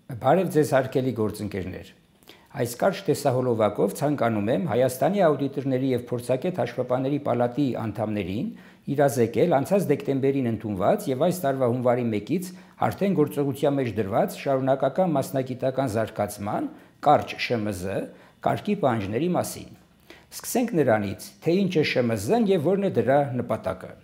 Բարև ձեզ հարգելի գործընկերներ։ Այս կարճ տեսահոլովակով ցանկանում եմ Հայաստանի աուդիտորների եւ փորձագետ հաշվապահների պալատի անդամներին իրազեկել անցած դեկտեմբերին ընդունված եւ այս տարվա հունվարի 1-ից արդեն գործողության մեջ դրված շարունակական մասնագիտական զարգացման կարճ ՇՄԶ կարգի պահանջների մասին։ Սկսենք նրանից, թե ինչ է ՇՄԶ-ն եւ որն է դրա նպատակը։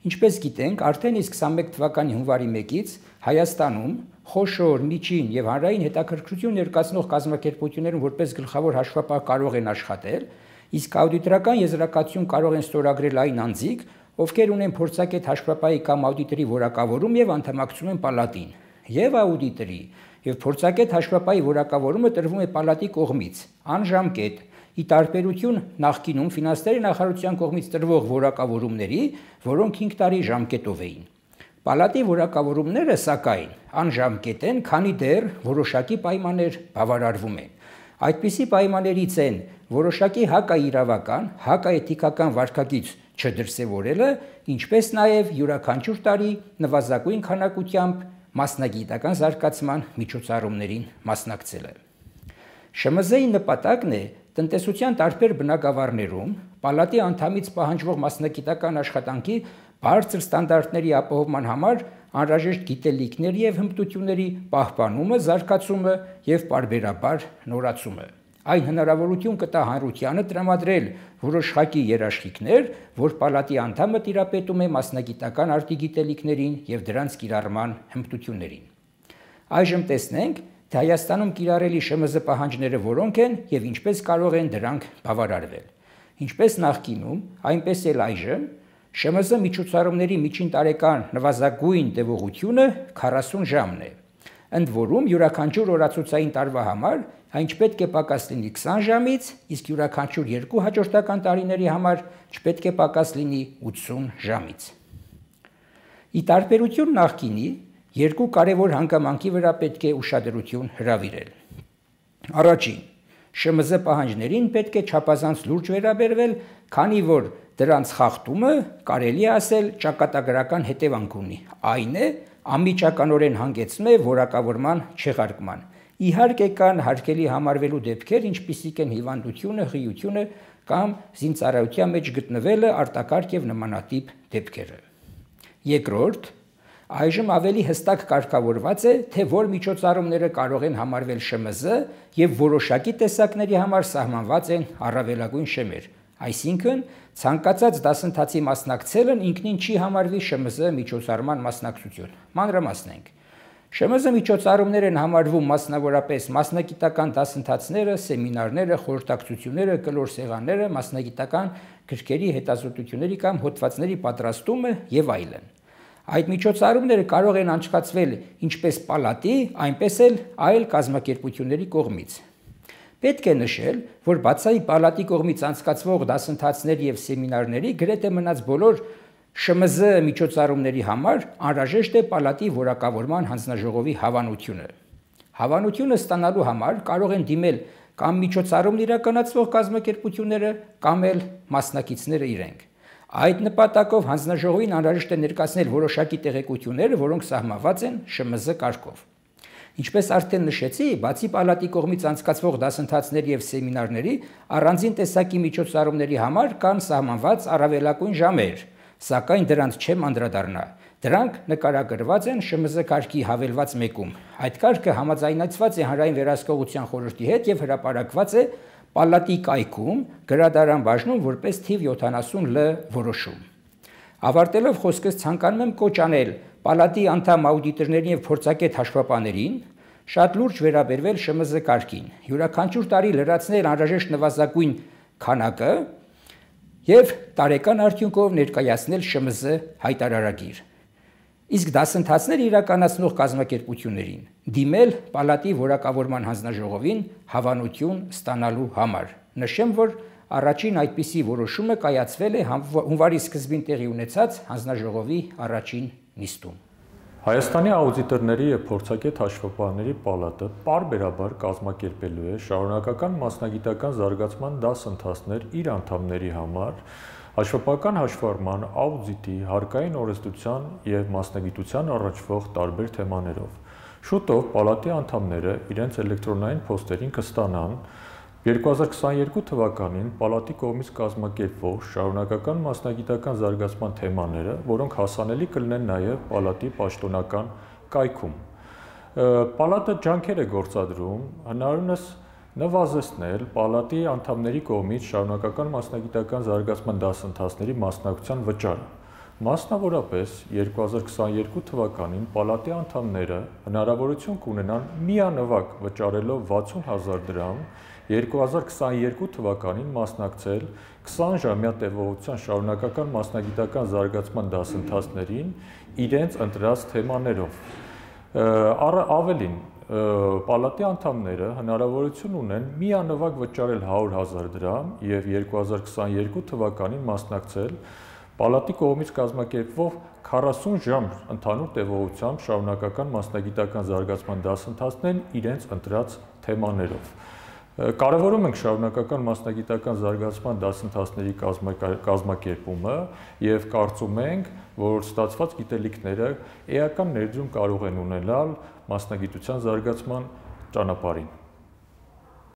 Ինչպես գիտենք, արդեն իսկ 21 թվականի հունվարի 1-ից Հայաստանում խոշոր, միջին եւ հանրային հետաքրքրություն ներկայացնող կազմակերպություններն որպես գլխավոր հաշվապահ կարող են աշխատել, իսկ աուդիտորական եզրակացություն կարող են ստորագրել այն անձիկ, ովքեր ունեն փորձագետ հաշվապահի կամ աուդիտորի որակավորում եւ անդամակցում են պալատին։ Եվ աուդիտորի եւ փորձագետ հաշվապահի որակավորումը տրվում է պալատի կողմից, անժամկետ, ի տարբերություն նախկինում ֆինանսների նախարարության կողմից տրվող որակավորումների, որոնք 5 տարի ժամկետով էին։ Պալատի որակավորումները, սակայն, անժամկետ են, քանի դեռ որոշակի պայմաններ բավարարվում են։ Այդպիսի պայմաններից են որոշակի հակաիրավական, հակաէթիկական վարքագիծ չդրսևորելը, ինչպես նաև յուրաքանչյուր տարի նվազագույն քանակությամբ մասնագիտական զարգացման միջոցառումներին մասնակցելը։ ՇՄԶ-ի նպատակն է տնտեսության տարբեր բնագավառներում պալատի անդամից պահանջվող մասնագիտական աշխատանքի բարձր ստանդարտների ապահովման համար անհրաժեշտ գիտելիքների եւ հմտությունների պահպանումը, զարգացումը եւ պարբերաբար նորացումը։ Այն հնարավորություն կտա հանրությանը տրամադրել որոշակի երաշխիքներ, որ պալատի անդամը տիրապետում է մասնագիտական արտի գիտելիքներին եւ դրանց կիրառման հմտություններին։ Այժմ տեսնենք, թե Հայաստանում կիրառելի ՇՄԶ պահանջները որոնք են եւ ինչպես կարող են դրանք բավարարվել։ Ինչպես նախկինում, այնպես էլ այժմ ՇՄԶ միջոցառումների միջին տարեկան նվազագույն տևողությունը 40 ժամն է։ Ընդ որում յուրաքանչյուր օրացուցային տարվա համար այն չպետք է պակաս լինի 20 ժամից, իսկ յուրաքանչյուր երկու հաջորդական տարիների համար չպետք է պակաս լինի 80 ժամից։ Ի տարբերություն նախկինի, երկու կարևոր հանգամանքի վրա պետք է ուշադրություն հրավիրել։ Առաջին, ՇՄԶ պահանջներին պետք է չափազանց լուրջ վերաբերվել, քանի որ դրանց խախտումը, կարելի է ասել, ճակատագրական հետևանք ունի, այն է, անմիջականորեն հանգեցնում է որակավորման չեղարկման։ Իհարկե կան հարկելի համարվելու դեպքեր, ինչպիսիք են հիվանդությունը, հղիությունը կամ զինծառայության մեջ գտնվելը, արտակարգ եւ նմանատիպ դեպքերը։ Երկրորդ, այժմ ավելի հստակ կարգավորված է, թե որ միջոցառումները կարող են համարվել ՇՄԶ եւ որոշակի տեսակների համար սահմանված են առավելագույն շեմեր։ Այսինքն, ցանկացած դասընթացի մասնակցելն ինքնին չի համարվի ՇՄԶ միջոցառման մասնակցություն։ Մանրամասնենք։ ՇՄԶ միջոցառումներ են համարվում մասնավորապես մասնագիտական դասընթացները, սեմինարները, խորհրդակցությունները, կլոր սեղանները, մասնագիտական գրքերի հետազոտությունների կամ հոդվածների պատրաստումը եւ այլն։ Այդ միջոցառումները կարող են անցկացվել ինչպես պալատի, այնպես էլ այլ կազմակերպությունների կողմից։ Պետք է նշել, որ բացի պալատի կողմից անցկացվող դասընթացների եւ սեմինարների գրեթե մնաց բոլոր ՇՄԶ միջոցառումների համար անհրաժեշտ է պալատի որակավորման հանձնաժողովի հավանությունը։ Հավանությունը ստանալու համար կարող են դիմել կամ միջոցառումն իրականացվող կազմակերպությունները, կամ էլ մասնակիցները իրենք։ Այդ նպատակով հանձնաժողովին անհրաժեշտ է ներկայացնել որոշակի տեղեկություններ, որոնք սահմանված են ՇՄԶ կարգով։ Ինչպես արդեն նշեցի, բացի պալատի կողմից անցկացվող դասընթացների եւ սեմինարների, առանձին տեսակի միջոցառումների համար կան սահմանված առավելագույն ժամեր, սակայն դրանց չեմ անդրադառնա։ Դրանք նկարագրված են ՇՄԶ կարգի հավելված 1-ում։ Այդ կարգը համաձայնեցված է Հանրային վերահսկողության խորհրդի հետ եւ հրապարակված է պալատի կայքում գրադարան բաժնում որպես թիվ 70L որոշում։ Ավարտելով խոսքս ցանկանում եմ կոչ անել պալատի անդամ աուդիտորներին եւ փորձագետ հաշվապահներին շատ լուրջ վերաբերվել ՇՄԶ կարգին, յուրաքանչյուր տարի լրացնել անհրաժեշտ նվազագույն քանակը եւ տարեկան արդյունքով ներկայացնել ՇՄԶ հայտարարագիր։ Իսկ դասընթացներ իրականացնող կազմակերպություններին դիմել պալատի որակավորման հանձնաժողովին հավանություն ստանալու համար։ Նշեմ, որ առաջին այդպիսի որոշումը կայացվել է հունվարի սկզբին տեղի ունեցած հանձնաժողովի առաջին նիստում։ Հայաստանի աուդիտորների եւ փորձագետ հաշվապահների պալատը պարբերաբար կազմակերպելու է շարունակական մասնագիտական զարգացման դասընթացներ իր անդամների համար հաշվապահական հաշվառման, աուդիտի, հարկային օրենսդրության եւ մասնագիտության առնչվող տարբեր թեմաներով։ Շուտով պալատի անդամները իրենց էլեկտրոնային փոստերին կստանան 2022 թվականին պալատի կողմից կազմակերպվող շարունակական մասնագիտական զարգացման թեմաները, որոնք հասանելի կլինեն նաև պալատի պաշտոնական կայքում։ Պալատը ջանքեր է գործադրում հնարավորինս նվազեցնել պալատի անդամների կողմից շարունակական մասնագիտական զարգացման դասընթացների մասնակցության վճարը։ Մասնավորապես 2022 թվականին պալատի անդամները հնարավորություն կունենան միանվագ վճարելով 60,000 դրամ 2022 թվականին մասնակցել 20 ժամյա տևողության շարունակական մասնագիտական զարգացման դասընթացներին իրենց ընտրած թեմաներով։ Ավելին, պալատի անդամները հնարավորություն ունեն միանվագ վճարել 100,000 դրամ և 2022 թվականին մասնակցել պալատի կողմից կազմակերպվող 40 ժամ ընդհանուր տևողությամբ շարունակական մասնագիտական զարգացման դասընթացներն իրենց ընտրած թեմաներով։ Կարևորում ենք շարունակական մասնագիտական զարգացման դասընթացների կազմակերպումը և կարծում ենք, որ ստացված գիտելիքները էական ներդրում կարող են ունենալ մասնագիտության զարգացման ճանապարհին։